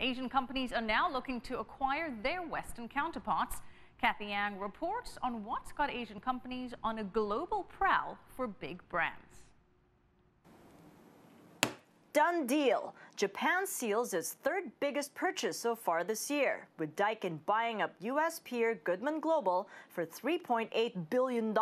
Asian companies are now looking to acquire their Western counterparts. Cathy Yang reports on what's got Asian companies on a global prowl for big brands. Done deal. Japan seals its third biggest purchase so far this year, with Daikin buying up U.S. peer Goodman Global for $3.8 billion.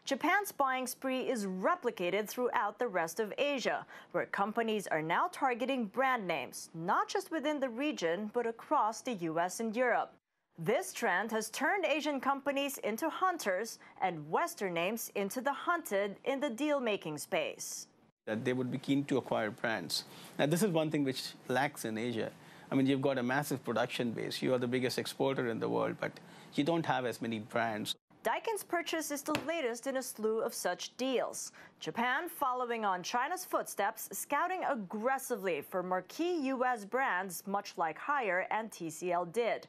Japan's buying spree is replicated throughout the rest of Asia, where companies are now targeting brand names, not just within the region, but across the U.S. and Europe. This trend has turned Asian companies into hunters and Western names into the hunted in the deal-making space. That they would be keen to acquire brands. Now, this is one thing which lacks in Asia. I mean, you've got a massive production base. You are the biggest exporter in the world, but you don't have as many brands. Daikin's purchase is the latest in a slew of such deals. Japan, following on China's footsteps, scouting aggressively for marquee U.S. brands, much like Haier and TCL did.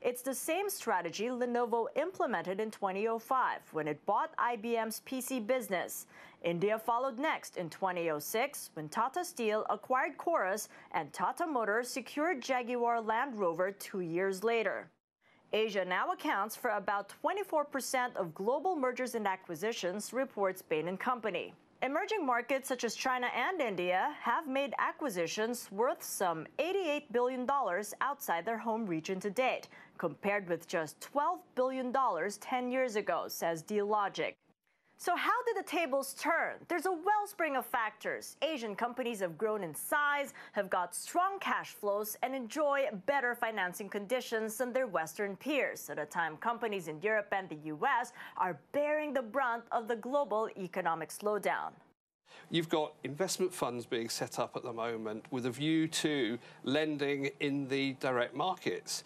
It's the same strategy Lenovo implemented in 2005 when it bought IBM's PC business. India followed next in 2006 when Tata Steel acquired Chorus and Tata Motors secured Jaguar Land Rover 2 years later. Asia now accounts for about 24% of global mergers and acquisitions, reports Bain & Company. Emerging markets such as China and India have made acquisitions worth some $88 billion outside their home region to date, compared with just $12 billion 10 years ago, says Dealogic. So how did the tables turn? There's a wellspring of factors. Asian companies have grown in size, have got strong cash flows, and enjoy better financing conditions than their Western peers, at a time companies in Europe and the US are bearing the brunt of the global economic slowdown. You've got investment funds being set up at the moment with a view to lending in the direct markets.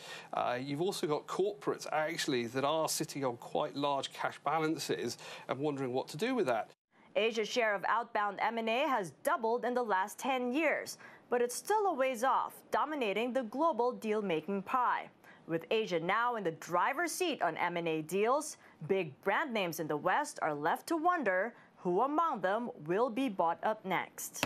You've also got corporates actually that are sitting on quite large cash balances and wondering what to do with that. Asia's share of outbound M&A has doubled in the last 10 years, but it's still a ways off, dominating the global deal-making pie. With Asia now in the driver's seat on M&A deals, big brand names in the West are left to wonder who among them will be bought up next.